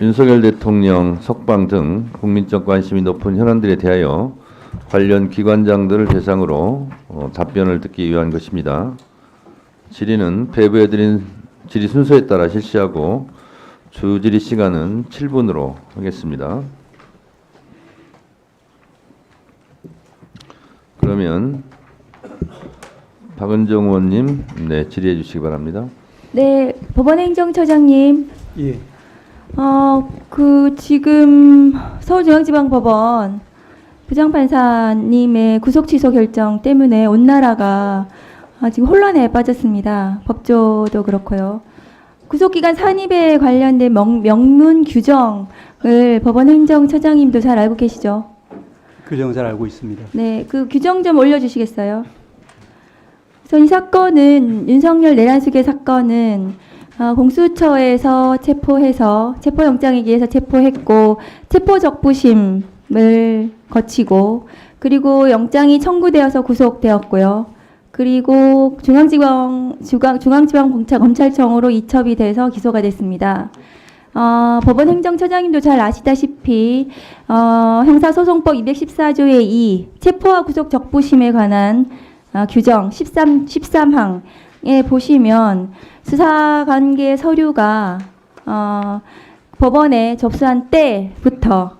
윤석열 대통령 석방 등 국민적 관심이 높은 현안들에 대하여 관련 기관장들을 대상으로 답변을 듣기 위한 것입니다. 질의는 배부해드린 질의 순서에 따라 실시하고 주질의 시간은 7분으로 하겠습니다. 그러면 박은정 의원님, 질의해 주시기 바랍니다. 네, 법원행정처장님. 예. 지금 서울중앙지방법원 부장판사님의 구속 취소 결정 때문에 온 나라가 지금 혼란에 빠졌습니다. 법조도 그렇고요. 구속기간 산입에 관련된 명문 규정을 법원행정처장님도 잘 알고 계시죠? 규정 잘 알고 있습니다. 네, 그 규정 좀 올려주시겠어요? 그래서 이 사건은 윤석열 내란수계 사건은 공수처에서 체포해서 체포영장에 의해서 체포했고 체포적부심을 거치고 그리고 영장이 청구되어서 구속되었고요. 그리고 중앙지방검찰청으로 이첩이 돼서 기소가 됐습니다. 법원행정처장님도 잘 아시다시피 형사소송법 214조의 2 체포와 구속 적부심에 관한 규정 13항에 보시면 수사관계 서류가 법원에 접수한 때부터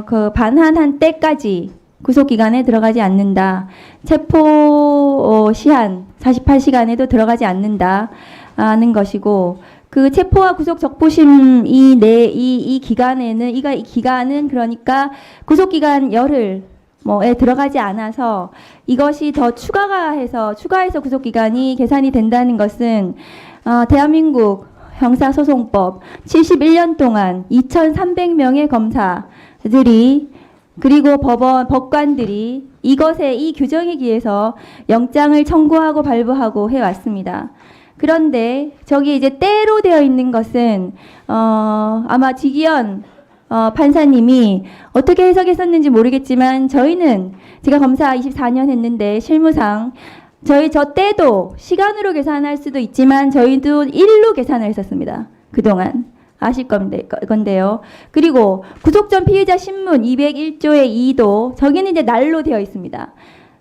그 반환한 때까지 구속기간에 들어가지 않는다. 체포 시한 48시간에도 들어가지 않는다는 것이고 그 체포와 구속 적부심 이 기간에는 이 기간은 그러니까 구속기간 열흘 에 들어가지 않아서 이것이 더 추가해서 구속기간이 계산이 된다는 것은 대한민국 형사소송법 71년 동안 2,300명의 검사들이 그리고 법관들이 이 규정에 기해서 영장을 청구하고 발부하고 해왔습니다. 그런데 저기 이제 때로 되어 있는 것은 아마 지기현 판사님이 어떻게 해석했었는지 모르겠지만 저희는 제가 검사 24년 했는데 실무상 저 때도 시간으로 계산할 수도 있지만 저희도 일로 계산을 했었습니다. 그동안 아실 건데요. 그리고 구속 전 피의자 신문 201조의 2도 저기는 이제 날로 되어 있습니다.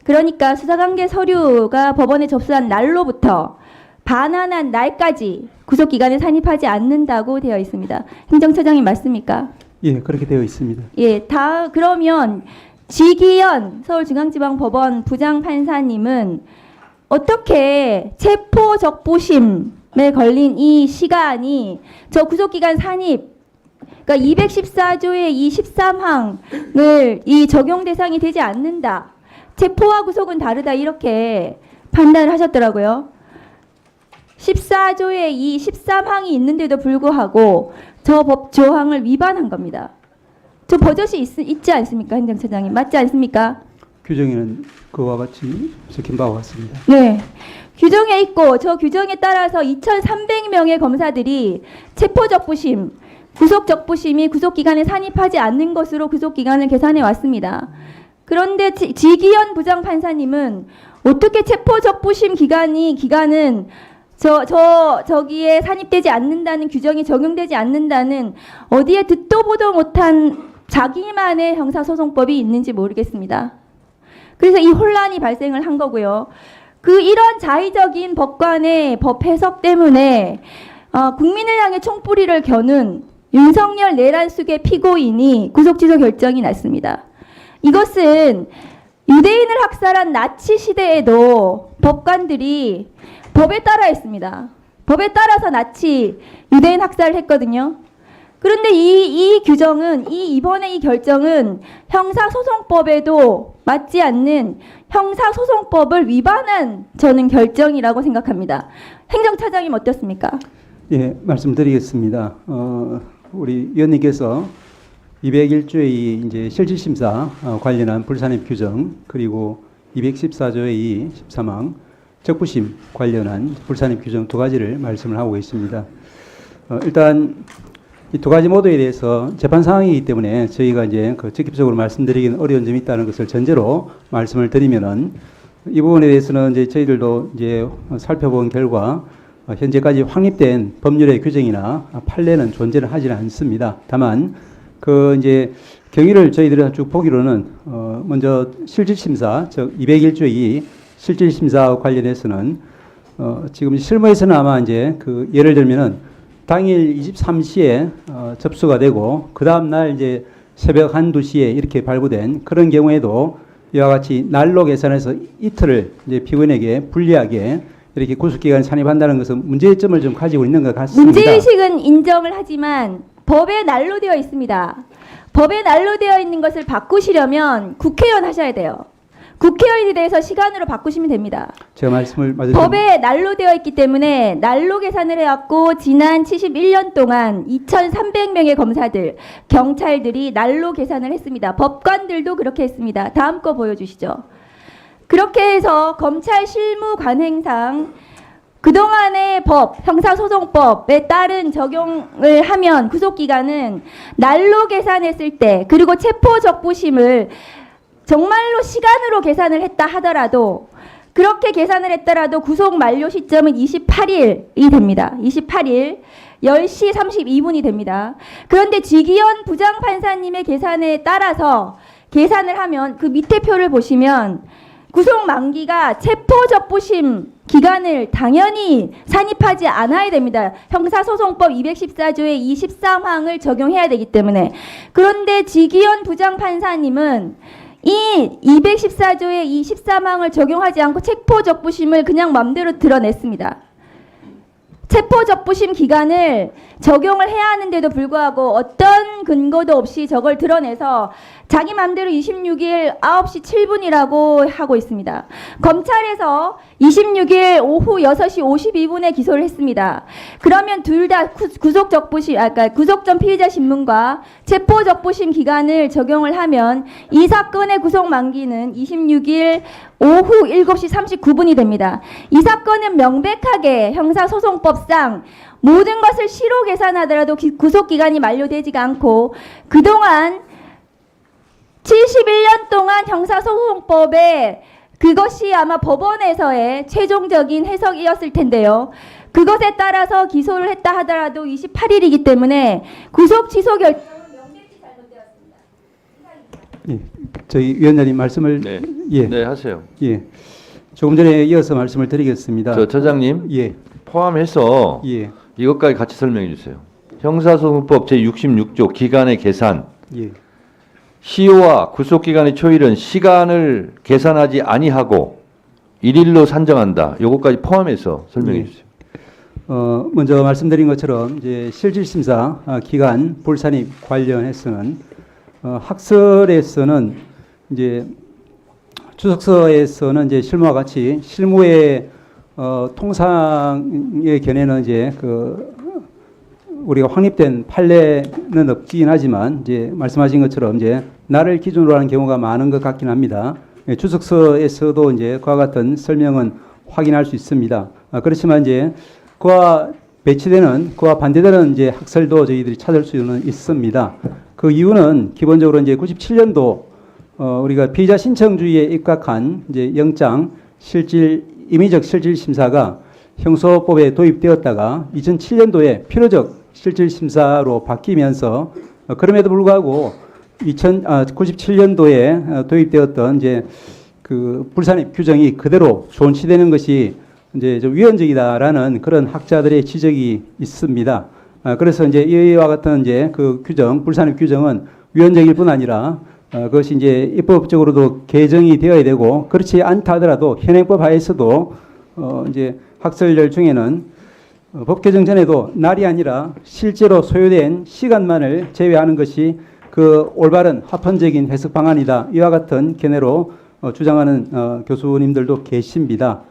그러니까 수사관계 서류가 법원에 접수한 날로부터 반환한 날까지 구속기간에 산입하지 않는다고 되어 있습니다. 행정처장님 맞습니까? 예, 그렇게 되어 있습니다. 예, 그러면 지기현 서울중앙지방법원 부장판사님은 어떻게 체포적부심에 걸린 이 시간이 저 구속기간 산입, 그러니까 214조의 이 13항을 이 적용 대상이 되지 않는다. 체포와 구속은 다르다 이렇게 판단을 하셨더라고요. 14조의 이 13항이 있는데도 불구하고 저 법 조항을 위반한 겁니다. 저 버젓이 있지 않습니까, 행정처장님? 맞지 않습니까? 규정에는 그와 같이 적힌 바와 같습니다. 네. 규정에 있고 저 규정에 따라서 2,300명의 검사들이 체포적부심, 구속적부심이 구속기간에 산입하지 않는 것으로 구속기간을 계산해 왔습니다. 그런데 지기현 부장판사님은 어떻게 체포적부심 기간은 저기에 산입되지 않는다는 규정이 적용되지 않는다는 어디에 듣도 보도 못한 자기만의 형사소송법이 있는지 모르겠습니다. 그래서 이 혼란이 발생을 한 거고요. 이런 자의적인 법관의 법 해석 때문에 국민을 향해 총뿌리를 겨눈 윤석열 내란수계 피고인이 구속취소 결정이 났습니다. 이것은 유대인을 학살한 나치 시대에도 법관들이 법에 따라 했습니다. 법에 따라서 나치 유대인 학살을 했거든요. 그런데 이 규정은 이번에 이 결정은 형사소송법에도 맞지 않는 형사소송법을 위반한 저는 결정이라고 생각합니다. 행정처장님 어떻습니까? 예, 말씀드리겠습니다. 우리 위원님께서 201조의 이제 실질심사 관련한 불산입 규정 그리고 214조의 2 13항 적부심 관련한 불산입 규정 두 가지를 말씀을 하고 계십니다. 일단 이 두 가지 모두에 대해서 재판 상황이기 때문에 저희가 이제 직접적으로 말씀드리기는 어려운 점이 있다는 것을 전제로 말씀을 드리면은 이 부분에 대해서는 이제 저희들도 이제 살펴본 결과 현재까지 확립된 법률의 규정이나 판례는 존재를 하지는 않습니다. 다만 그 이제 경위를 저희들이 쭉 보기로는 먼저 실질심사, 즉 201조의 실질심사와 관련해서는 지금 실무에서는 아마 이제 그 예를 들면은 당일 23시에 접수가 되고 그 다음 날 이제 새벽 1, 2시에 이렇게 발부된 그런 경우에도 이와 같이 날로 계산해서 이틀을 이제 피고인에게 불리하게 이렇게 구속기간 산입한다는 것은 문제점을 좀 가지고 있는 것 같습니다. 문제의식은 인정을 하지만 법에 난로 되어 있습니다. 법에 난로 되어 있는 것을 바꾸시려면 국회의원 하셔야 돼요. 국회의원에 대해서 시간으로 바꾸시면 됩니다. 제가 말씀을 맞으 법에 난로 되어 있기 때문에 난로 계산을 해왔고 지난 71년 동안 2,300명의 검사들, 경찰들이 난로 계산을 했습니다. 법관들도 그렇게 했습니다. 다음 거 보여주시죠. 그렇게 해서 검찰 실무 관행상 그동안의 법, 형사소송법에 따른 적용을 하면 구속기간은 날로 계산했을 때 그리고 체포적부심을 정말로 시간으로 계산을 했다 하더라도 그렇게 계산을 했더라도 구속 만료 시점은 28일이 됩니다. 28일 10시 32분이 됩니다. 그런데 지기현 부장판사님의 계산에 따라서 계산을 하면 그 밑에 표를 보시면 구속 만기가 체포적부심 기간을 당연히 산입하지 않아야 됩니다. 형사소송법 214조의 이 13항을 적용해야 되기 때문에. 그런데 지기현 부장판사님은 이 214조의 이 13항을 적용하지 않고 체포적부심을 그냥 맘대로 드러냈습니다. 체포적부심 기간을 적용을 해야 하는데도 불구하고 어떤 근거도 없이 저걸 드러내서 자기 맘대로 26일 9시 7분이라고 하고 있습니다. 검찰에서 26일 오후 6시 52분에 기소를 했습니다. 그러면 둘 다 구속적부심, 그러니까 구속 전 피의자 신문과 체포적부심 기간을 적용을 하면 이 사건의 구속 만기는 26일 오후 7시 39분이 됩니다. 이 사건은 명백하게 형사소송법상 모든 것을 시로 계산하더라도 구속기간이 만료되지가 않고 그동안 71년 동안 형사소송법에 그것이 아마 법원에서의 최종적인 해석이었을 텐데요. 그것에 따라서 기소를 했다 하더라도 28일이기 때문에 구속 취소 결정은 명백히 잘못되었습니다. 예, 저희 위원장님 말씀을 네. 예, 네, 하세요. 예, 조금 전에 이어서 말씀을 드리겠습니다. 저 처장님 예, 포함해서 예, 이것까지 같이 설명해 주세요. 형사소송법 제66조 기간의 계산. 예. 시효와 구속기간의 초일은 시간을 계산하지 아니하고 일일로 산정한다. 요것까지 포함해서 설명해 네. 주세요. 먼저 말씀드린 것처럼 이제 실질심사 기간 불산입 관련해서는 학설에서는 이제 주석서에서는 이제 실무와 같이 실무의 통상의 견해는 이제 그 우리가 확립된 판례는 없긴 하지만 이제 말씀하신 것처럼 이제 날을 기준으로 하는 경우가 많은 것 같긴 합니다. 주석서에서도 이제 그와 같은 설명은 확인할 수 있습니다. 그렇지만 이제 그와 배치되는 그와 반대되는 이제 학설도 저희들이 찾을 수는 있습니다. 그 이유는 기본적으로 이제 97년도 우리가 피의자 신청주의에 입각한 이제 영장 임의적 실질 심사가 형소법에 도입되었다가 2007년도에 필요적 실질 심사로 바뀌면서 그럼에도 불구하고 97년도에 도입되었던 이제 그 불산입 규정이 그대로 존치되는 것이 이제 좀 위헌적이다라는 그런 학자들의 지적이 있습니다. 그래서 이제 이와 같은 이제 그 규정, 불산입 규정은 위헌적일 뿐 아니라 그것이 이제 입법적으로도 개정이 되어야 되고 그렇지 않다 하더라도 현행법 하에서도 이제 학설들 중에는 법 개정 전에도 날이 아니라 실제로 소요된 시간만을 제외하는 것이 그 올바른 합헌적인 해석 방안이다. 이와 같은 견해로 주장하는 교수님들도 계십니다.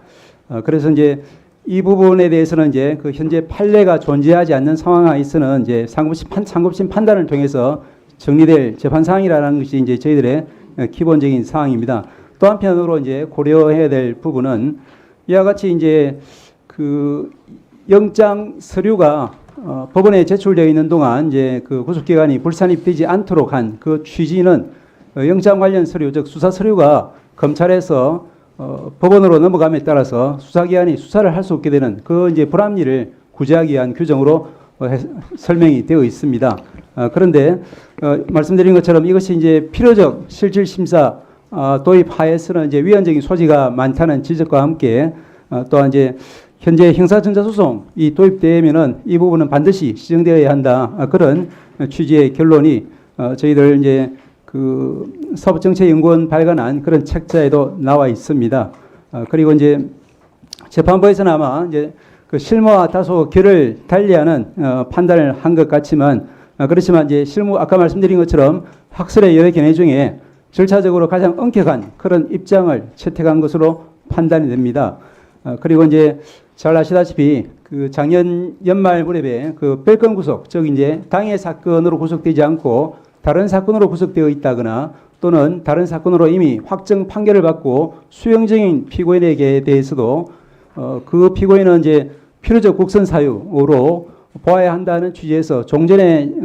그래서 이제 이 부분에 대해서는 이제 그 현재 판례가 존재하지 않는 상황하에서는 이제 상급심 판단을 통해서 정리될 재판 사항이라는 것이 이제 저희들의 기본적인 사항입니다. 또 한편으로 이제 고려해야 될 부분은 이와 같이 이제 그 영장 서류가 법원에 제출되어 있는 동안 이제 그 구속기간이 불산입되지 않도록 한 그 취지는 영장 관련 서류, 즉 수사 서류가 검찰에서 법원으로 넘어감에 따라서 수사기관이 수사를 할 수 없게 되는 그 이제 불합리를 구제하기 위한 규정으로 설명이 되어 있습니다. 그런데 말씀드린 것처럼 이것이 이제 필요적 실질 심사 도입하에서는 이제 위헌적인 소지가 많다는 지적과 함께 또한 이제 현재 형사전자소송이 도입되면은 이 부분은 반드시 시정되어야 한다. 그런 취지의 결론이 저희들 이제 그 사법정책연구원 발간한 그런 책자에도 나와 있습니다. 그리고 이제 재판부에서는 아마 이제 그 실무와 다소 결을 달리하는 판단을 한 것 같지만 그렇지만 이제 실무 아까 말씀드린 것처럼 학설의 여러 견해 중에 절차적으로 가장 엄격한 그런 입장을 채택한 것으로 판단이 됩니다. 그리고 이제 잘 아시다시피 그 작년 연말 무렵에 그 별건 구속, 즉 이제 당해 사건으로 구속되지 않고 다른 사건으로 구속되어 있다거나 또는 다른 사건으로 이미 확정 판결을 받고 수용 중인 피고인에게 대해서도 그 피고인은 이제 필요적 국선 사유로 보아야 한다는 취지에서 종전의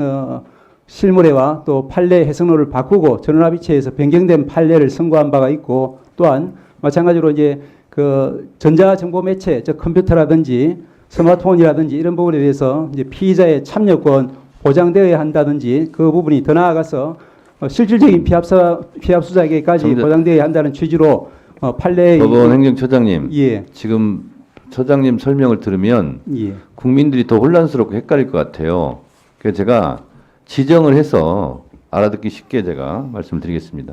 실무례와 또 판례 해석로를 바꾸고 전원합의체에서 변경된 판례를 선고한 바가 있고 또한 마찬가지로 이제 그 전자정보 매체, 즉 컴퓨터라든지 스마트폰이라든지 이런 부분에 대해서 이제 피의자의 참여권 보장되어야 한다든지 그 부분이 더 나아가서 실질적인 피합 수사에게까지 보장되어야 한다는 취지로 판례 법원 행정처장님, 예. 지금 처장님 설명을 들으면 예. 국민들이 더 혼란스럽고 헷갈릴 것 같아요. 그래서 제가 지정을 해서 알아듣기 쉽게 제가 말씀을 드리겠습니다.